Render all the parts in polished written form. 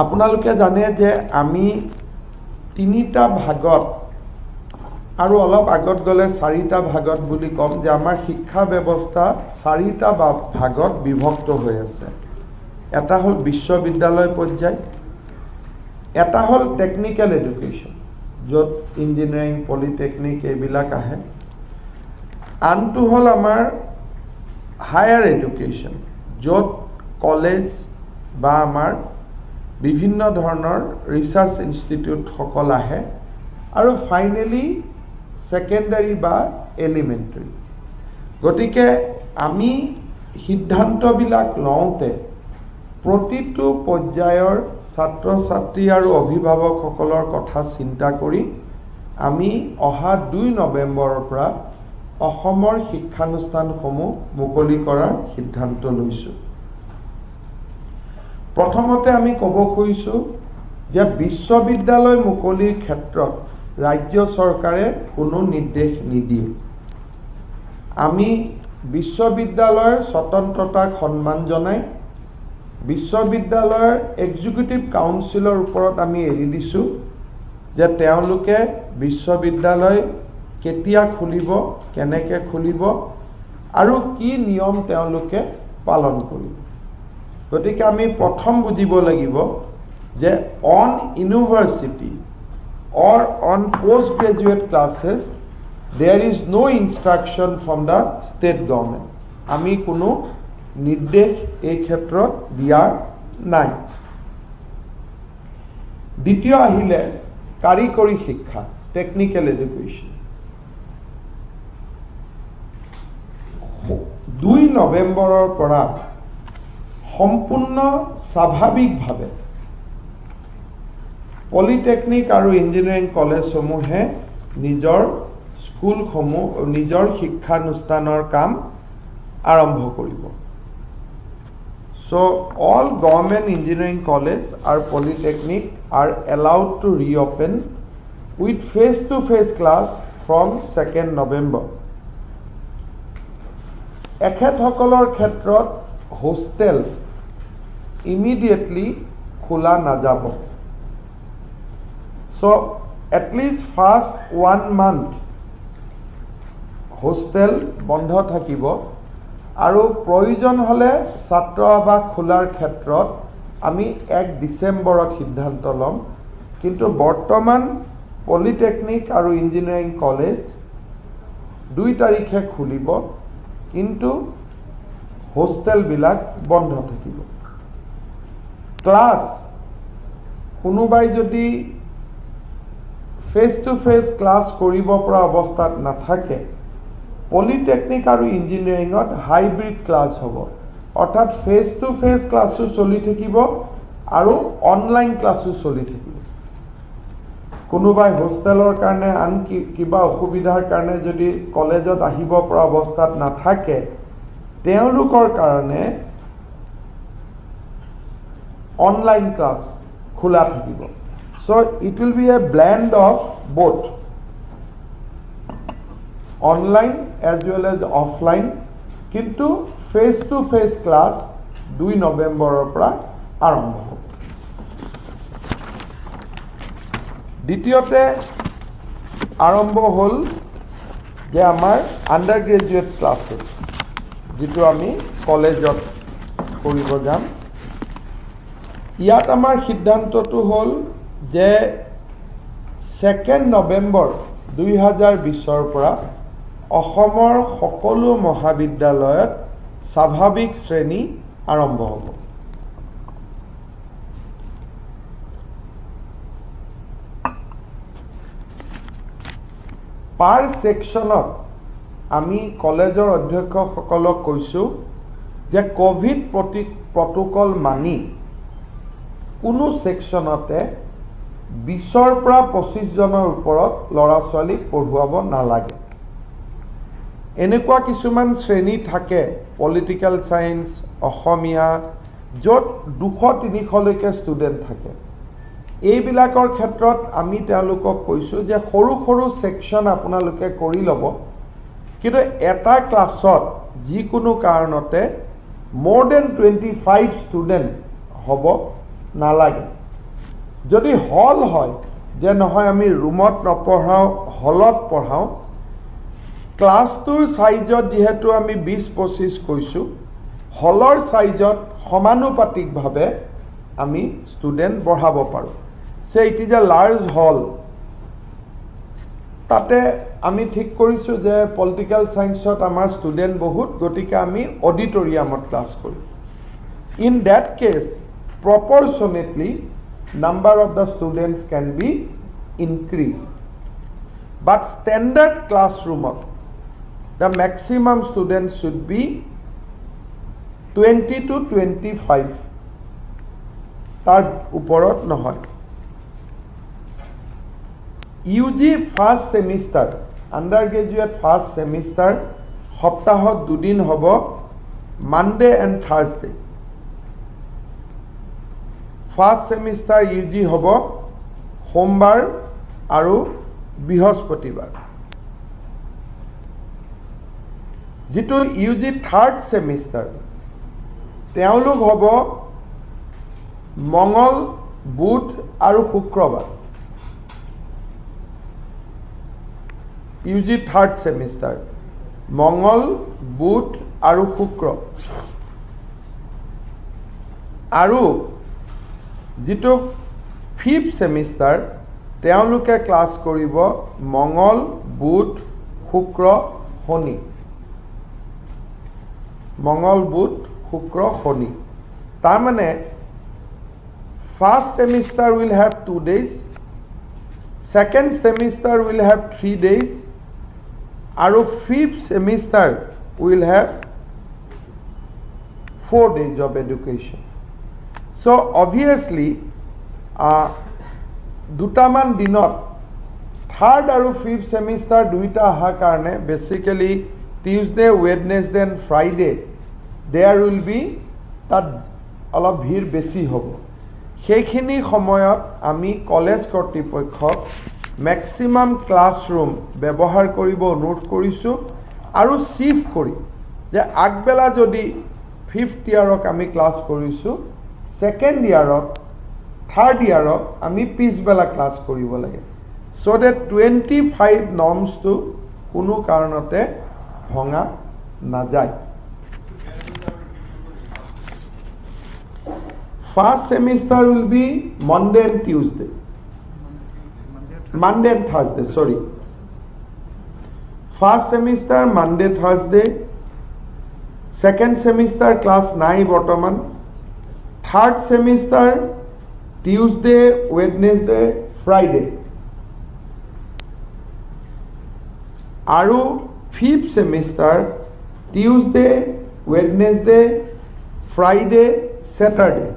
আপোনালোকে জানে যে আমি তিনিটা ভাগত আৰু অলপ আগত গ'লে চাৰিটা ভাগত বুলি কম যে আমাৰ শিক্ষা ব্যৱস্থা চাৰিটা ভাগত বিভক্ত হৈ আছে। এটা হ'ল বিশ্ববিদ্যালয় পৰ্যায়, এটা হ'ল টেকনিক্যাল এডুকেশ্যন য'ত ইঞ্জিনিয়াৰিং পলিটেকনিক এইবিলাক আহে, আনটো হ'ল আমাৰ হায়াৰ এডুকেশ্যন য'ত কলেজ বা আমাৰ বিভিন্ন ধৰণৰ ৰিচাৰ্চ ইনষ্টিটিউটসকল আহে, আৰু ফাইনেলি সেকেন্ডাৰী বা এলিমেণ্টাৰী। গতিকে আমি সিদ্ধান্তবিলাক লওঁতে প্ৰতিটো পৰ্যায়ৰ ছাত্ৰ ছাত্ৰী আৰু অভিভাৱকসকলৰ কথা চিন্তা কৰি আমি অহা 2 নৱেম্বৰৰ পৰা অসমৰ শিক্ষানুষ্ঠানসমূহ মুকলি কৰাৰ সিদ্ধান্ত লৈছোঁ। প্ৰথমতে আমি ক'ব খুজিছোঁ যে বিশ্ববিদ্যালয় মুকলিৰ ক্ষেত্ৰত ৰাজ্য চৰকাৰে কোনো নিৰ্দেশ নিদিয়ে। আমি বিশ্ববিদ্যালয়ৰ স্বতন্ত্ৰতাক সন্মান জনাই বিশ্ববিদ্যালয়ৰ এক্সিকিউটিভ কাউন্সিলৰ ওপৰত আমি এৰি দিছোঁ যে তেওঁলোকে বিশ্ববিদ্যালয় কেতিয়া খুলিব, কেনেকৈ খুলিব আৰু কি নিয়ম তেওঁলোকে পালন কৰিব। গতিকে আমি প্ৰথম বুজিব লাগিব যে on university or on postgraduate classes there is no instruction from the state government. আমি কোনো নিৰ্দেশ এই ক্ষেত্ৰত দিয়া নাই। দ্বিতীয় আহিলে কাৰিকৰী শিক্ষা, টেকনিক্যাল এডুকেশ্যন। 2 নৱেম্বৰৰ পৰা সম্পূৰ্ণ স্বাভাৱিকভাৱে পলিটেকনিক আৰু ইঞ্জিনিয়াৰিং কলেজসমূহে নিজৰ স্কুলসমূহ নিজৰ শিক্ষানুষ্ঠানৰ কাম আৰম্ভ কৰিব। So all government engineering college or polytechnic are allowed to reopen with face-to-face class from 2nd November. এখেতসকলৰ ক্ষেত্ৰত হোষ্টেল immediately খোলা নাযাব। So at least first 1 month hostel বন্ধ থাকিব, আৰু প্ৰয়োজন হ'লে ছাত্ৰ আৱাস খোলাৰ ক্ষেত্ৰত আমি 1 ডিচেম্বৰত সিদ্ধান্ত ল'ম। কিন্তু বৰ্তমান পলিটেকনিক আৰু ইঞ্জিনিয়াৰিং কলেজ 2 তাৰিখে খুলিব, কিন্তু হোষ্টেলবিলাক বন্ধ থাকিব। ক্লাছ কোনোবাই যদি ফেচ টু ফেচ ক্লাছ কৰিব পৰা অৱস্থাত নাথাকে, পলিটেকনিক আৰু ইঞ্জিনিয়াৰিঙত হাইব্ৰিড ক্লাছ হ'ব, অৰ্থাৎ ফেচ টু ফেচ ক্লাছো চলি থাকিব আৰু অনলাইন ক্লাছো চলি থাকিব। কোনোবাই হোষ্টেলৰ কাৰণে আন কিবা অসুবিধাৰ কাৰণে যদি কলেজত আহিব পৰা অৱস্থাত নাথাকে, তেওঁলোকৰ কাৰণে অনলাইন ক্লাছ খোলা থাকিব। So it will be a blend of both online as well as offline, কিন্তু face to face class 2 নৱেম্বৰৰ পৰা আৰম্ভ হ'ব। দ্বিতীয়তে আৰম্ভ হ'ল যে আমাৰ আণ্ডাৰ গ্ৰেজুৱেট ক্লাছেছ, যিটো আমি কলেজত কৰিব যাম। ইয়াত আমাৰ সিদ্ধান্তটো হ'ল যে 2nd নৱেম্বৰ 2020ৰ পৰা অসমৰ সকলো মহাবিদ্যালয়ত স্বাভাৱিক শ্ৰেণী আৰম্ভ হ'ব। পাৰ ছেকশ্যনত আমি কলেজৰ অধ্যক্ষসকলক কৈছোঁ যে কোভিড প্ৰটোকল মানি কোনো ছেকশ্যনতে 20ৰ পৰা 25 জনৰ ওপৰত ল'ৰা ছোৱালীক পঢ়ুৱাব নালাগে। এনেকুৱা কিছুমান শ্ৰেণী থাকে, পলিটিকেল সায়েন্স, অসমীয়া, য'ত 200-300লৈকে ষ্টুডেণ্ট থাকে। এইবিলাকৰ ক্ষেত্ৰত আমি তেওঁলোকক কৈছোঁ যে সৰু সৰু ছেকশ্যন আপোনালোকে কৰি ল'ব, কিন্তু এটা ক্লাছত যিকোনো কাৰণতে more than 25 ষ্টুডেণ্ট হ'ব নালাগে। যদি হল হয় যে নহয় আমি ৰুমত নপঢ়াওঁ হলত পঢ়াওঁ ক্লাছটোৰ সাইজত যেহেতু আমি 20-25 কৈছো হলৰ সাইজত সমানুপাতিকভাৱে আমি ষ্টুডেন্ট বঢ়াব পাৰো সে ইট ইজ এ লাৰ্জ হল তাতে আমি ঠিক কৰিছো যে পলিটিক্যাল সায়েন্সত আমাৰ ষ্টুডেন্ট বহুত গতিকে আমি অডিটৰিয়ামত ক্লাছ কৰিম in that case proportionately number of the students can be increased but standard classroom the maximum students should be 20 to 25 tar uporot nohoy UG first semester undergraduate first semester hoptahot dudin hobo Monday and Thursday first semester UG হব সোমবার আৰু বৃহস্পতিবাৰ যেটো UG third সেমিস্টাৰ তেওঁলোক হব মঙ্গল বুধ আৰু শুক্ৰবাৰ ইউজি থাৰ্ড সেমিস্টাৰ মঙ্গল বুধ আৰু শুক্ৰ আৰু যেটো ফিফথ সেমিস্টাৰ তেওঁলোকে ক্লাস কৰিব মঙ্গল বুধ শুক্ৰ শনি মঙ্গল বুধ শুক্ৰ শনি তাৰ মানে first semester will have 2 days second semester will have 3 days আৰু fifth semester will have 4 days of education so obviously দুটামান দিনত থার্ড আৰু ফিফথ সেমিস্টাৰ দুইটা আহা কাৰণে basically Tuesday Wednesday and Friday there will be তাত অলপ ভিড় বেছি হ'ব সেইখিনি সময়ত আমি কলেজ কৰ্তৃপক্ষক ম্যাক্সিমাম ক্লাছৰুম ব্যৱহাৰ কৰিব অনুৰোধ কৰিছো আৰু শিফট কৰি যে আগবেলা যদি ফিফথ ইয়াৰক আমি ক্লাছ কৰিছো সেকেন্ড ইয়াৰত থাৰ্ড ইয়াৰত আমি পিছবেলা ক্লাস কৰিব লাগে সো দ্যাট 25 নর্মস টু কোনো কারণতে ভঙা না যায় first semester will be Monday and Tuesday Monday and Thursday sorry first semester Monday Thursday second semester class 9 বৰ্তমান third semester Tuesday, Wednesday, Friday. Aru fifth semester Tuesday, Wednesday, Friday, Saturday.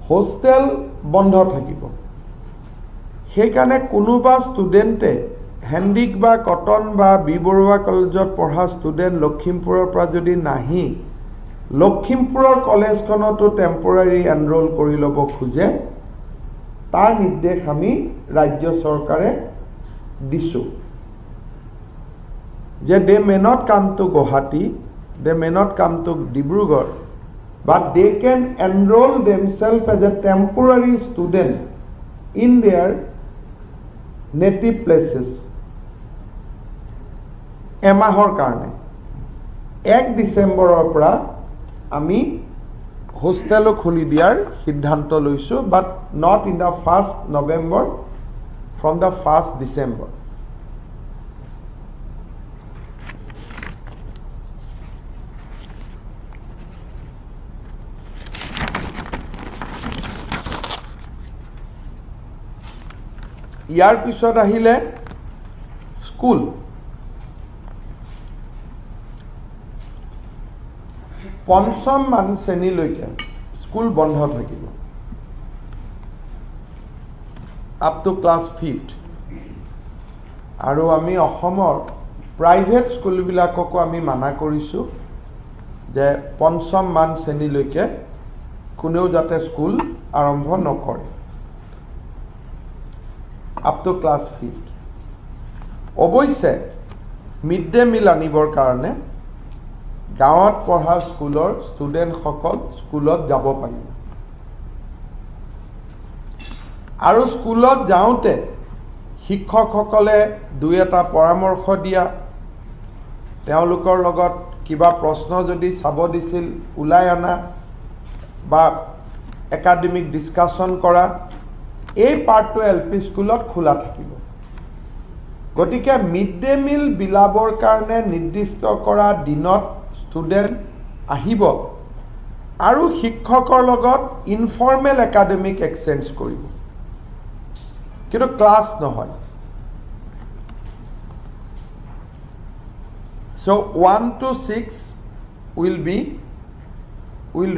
Hostel bondho thakibo. Heikane konuba studente Hendik ba Cotton ba Biborua College পঢ়া student Lakhimpuror পৰা যদি নাহি লখিমপুৰৰ কলেজখনতো টেম্পোৰাৰি enrol কৰি ল'ব খোজে তাৰ নিৰ্দেশ আমি ৰাজ্য চৰকাৰে দিছো যে they may not come to Guwahati they may not come to Dibrugarh but they can enrol themselves as a temporary student in their native places এমাহৰ কাৰণে 1 ডিসেম্বৰৰ পৰা আমি হোস্টেলো খুলি দিয়াৰ সিদ্ধান্ত লৈছো but not in the first November from the first December ইয়াৰ পিছত আহিলে স্কুল পঞ্চম মান শ্ৰেণীলৈকে স্কুল বন্ধ থাকিব আপ টু ক্লাছ 5th আৰু আমি অসমৰ প্ৰাইভেট স্কুলবিলাককো আমি মানা কৰিছো যে পঞ্চম মান শ্ৰেণীলৈকে কোনেও যাতে স্কুল আৰম্ভ নকৰে আপ টু ক্লাছ 5th অৱশ্যে মিড ডে মিল আনিবৰ কাৰণে গাঁৱত পঢ়া স্কুলৰ ষ্টুডেণ্ট সকল স্কুলত যাব পাৰিব আৰু স্কুলত যাওঁতে শিক্ষকসকলে দুই এটা পৰামৰ্শ দিয়া, তেওঁলোকৰ লগত কিবা প্ৰশ্ন যদি চাব দিছিল ওলাই অনা বা একাডেমিক ডিছকাশ্যন কৰা, এই পাৰ্টটো LP স্কুলত খোলা থাকিব। গতিকে মিড ডে মিল বিলাবৰ কাৰণে নিৰ্দিষ্ট কৰা দিনত ষ্টুডেণ্ট আহিব আৰু শিক্ষকৰ লগত ইনফৰ্মেল একাডেমিক এক্সচেঞ্জ কৰিব, কিন্তু ক্লাছ নহয়। So 1 to 6 will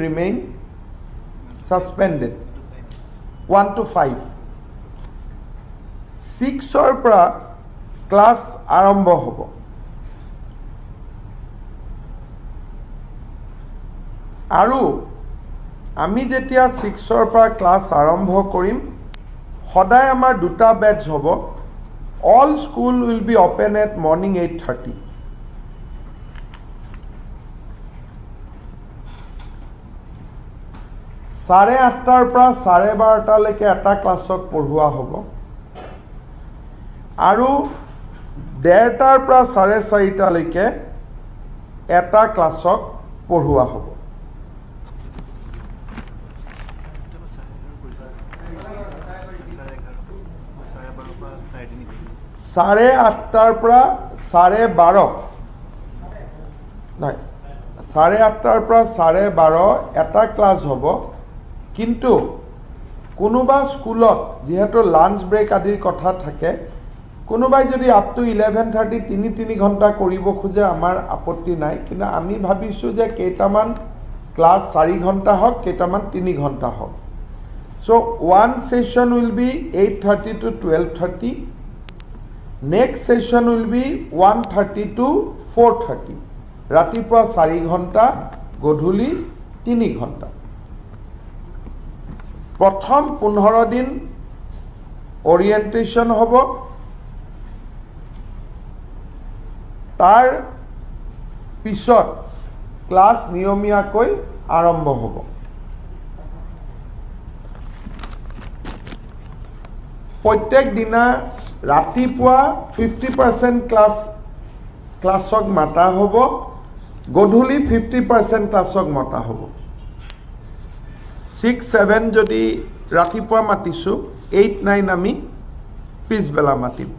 remain suspended. 1 to 5. 6 পৰা ক্লাছ আৰম্ভ হ'ব। আৰু আমি যেতিয়া 6 পৰা ক্লাছ আৰম্ভ কৰিম, সদায় আমাৰ দুটা বেটছ হ'ব। All school will be open at morning 8:30. 8:30 পৰা 12:30 এটা ক্লাছক পঢ়োৱা হ'ব আৰু 1:30 পৰা 4:30 এটা ক্লাছক পঢ়োৱা হ'ব। 8:30 পৰা 12:30 নাই, 8:30 পৰা 12:30 এটা ক্লাছ হ'ব। কিন্তু কোনোবা স্কুলত যেহেতু লাঞ্চ ব্ৰেক আদিৰ কথা থাকে, কোনোবাই যদি আপ টু 11:30 তিনি ঘণ্টা কৰিব খোজে, আমাৰ আপত্তি নাই। কিন্তু আমি ভাবিছোঁ যে কেইটামান ক্লাছ 4 ঘণ্টা হওক, কেইটামান 3 ঘণ্টা হওক। চ' one session will be 8:30 to 12:30. Next session will be 1:30 to 4:30. ৰাতিপুৱা 4 ঘণ্টা, গধূলি 3 ঘণ্টা। প্ৰথম 15 দিন অৰিয়েণ্টেশ্যন হ'ব, তাৰ পিছত ক্লাছ নিয়মীয়াকৈ আৰম্ভ হ'ব। প্ৰত্যেক দিনা ৰাতিপুৱা 50% ক্লাছক মাতা হ'ব, গধূলি 50% ক্লাছক মতা হ'ব। 6-7 যদি ৰাতিপুৱা মাতিছোঁ, 8-9 আমি পিছবেলা মাতিম।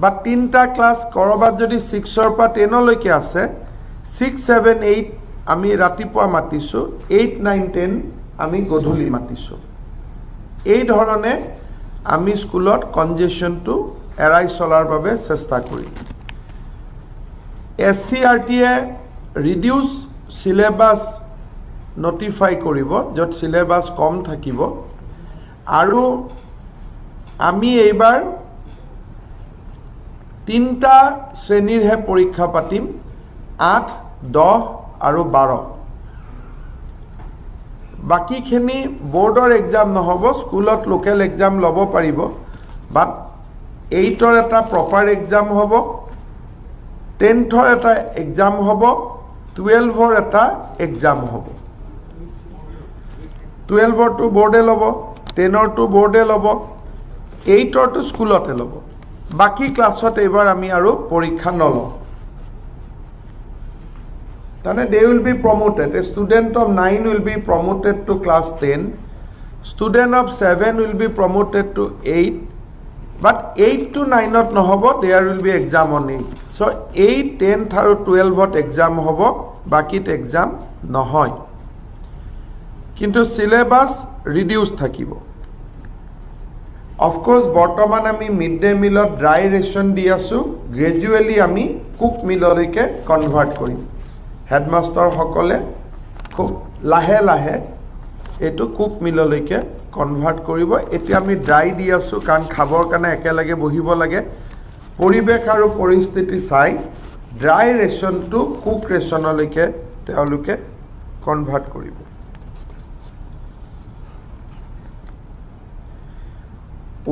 বা 3টা ক্লাছ ক'ৰবাত যদি 6 পৰা 10 আছে, 6-7-8 আমি ৰাতিপুৱা মাতিছোঁ, 8-9-10 আমি গধূলি মাতিছোঁ। এই ধৰণে আমি স্কুলত কনজেশ্যনটো এৰাই চলাৰ বাবে চেষ্টা কৰিম। SCRTয়ে ৰিডিউচ চিলেবাছ নটিফাই কৰিব, য'ত চিলেবাছ কম থাকিব। আৰু আমি এইবাৰ 3টা শ্ৰেণীৰহে পৰীক্ষা পাতিম, 8, 10 আৰু 12। বাকীখিনি বোৰ্ডৰ এক্সাম নহ'ব, স্কুলত লোকেল এক্সাম ল'ব পাৰিব। বাট 8ৰ এটা প্ৰপাৰ এক্সাম হ'ব, 10ৰ এটা এক্সাম হ'ব, 12ৰ এটা এক্সাম হ'ব। 12ৰটো বোৰ্ডে ল'ব, 10ৰটো বোৰ্ডে ল'ব, 8ৰটো স্কুলতে ল'ব। বাকী ক্লাছত এইবাৰ আমি আৰু পৰীক্ষা নলওঁ। তাৰমানে they will be promoted. A student of 9 will be promoted to class 10. Student of 7 will be promoted to 8. But 8 to 9ত নহ'ব, there will be exam on 8. So 8, 10 আৰু 12ত exam হ'ব, বাকীত exam নহয়। কিন্তু চিলেবাছ ৰিডিউচ থাকিব। অফক'ৰ্ছ বৰ্তমান আমি mid day মিলত dry ration দি আছোঁ, গ্ৰেজুৱেলি আমি কুক মিললৈকে কনভাৰ্ট কৰিম। হেডমাষ্টাৰসকলে খুব লাহে লাহে এইটো কুক মিললৈকে কনভাৰ্ট কৰিব। এতিয়া আমি ড্ৰাই দি আছোঁ, কাৰণ খাবৰ কাৰণে একেলগে বহিব লাগে। পৰিৱেশ আৰু পৰিস্থিতি চাই ড্ৰাই ৰেচনটো কুক ৰেচনলৈকে তেওঁলোকে কনভাৰ্ট কৰিব।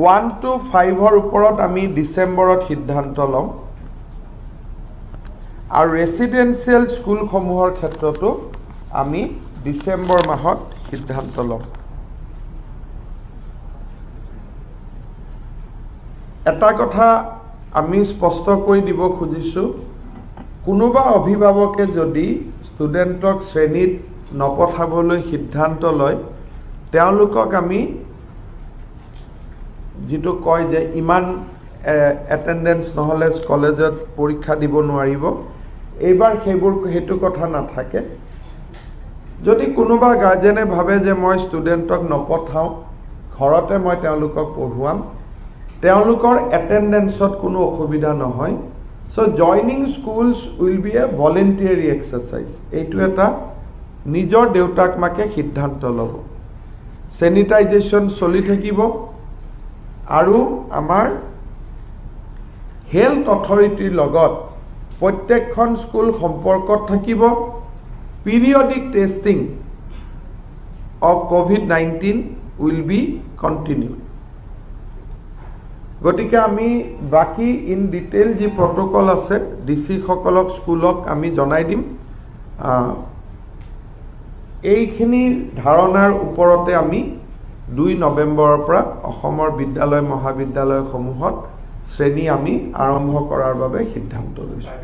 ওৱান to 5ৰ ওপৰত আমি ডিচেম্বৰত সিদ্ধান্ত ল'ম। আৰু ৰেচিডেঞ্চিয়েল স্কুলসমূহৰ ক্ষেত্ৰতো আমি ডিচেম্বৰ মাহত সিদ্ধান্ত ল'ম। এটা কথা আমি স্পষ্ট কৰি দিব খুজিছোঁ, কোনোবা অভিভাৱকে যদি ষ্টুডেণ্টক শ্ৰেণীত নপঠাবলৈ সিদ্ধান্ত লয়, তেওঁলোকক আমি যিটো কয় যে ইমান এটেণ্ডেঞ্চ নহ'লে কলেজত পৰীক্ষা দিব নোৱাৰিব, এইবাৰ সেইটো কথা নাথাকে। যদি কোনোবা গাৰ্জেনে ভাবে যে মই ষ্টুডেণ্টক নপঠাওঁ, ঘৰতে মই তেওঁলোকক পঢ়ুৱাম, তেওঁলোকৰ এটেণ্ডেঞ্চত কোনো অসুবিধা নহয়। So' joining schools will be a voluntary exercise. এইটো এটা নিজৰ দেউতাক মাকে সিদ্ধান্ত ল'ব। চেনিটাইজেশ্যন চলি থাকিব আৰু আমাৰ হেল্থ অথৰিটিৰ লগত প্ৰত্যেকখন স্কুল সম্পৰ্কত থাকিব। Periodic testing of COVID-19 will be continued. গতিকে আমি বাকী ইন ডিটেইল যি প্ৰট'কল আছে DC সকলক স্কুলক আমি জনাই দিম। এইখিনি ধাৰণাৰ ওপৰতে আমি 2 নৱেম্বৰৰ পৰা অসমৰ বিদ্যালয় মহাবিদ্যালয়সমূহত শ্ৰেণী আমি আৰম্ভ কৰাৰ বাবে সিদ্ধান্ত লৈছোঁ।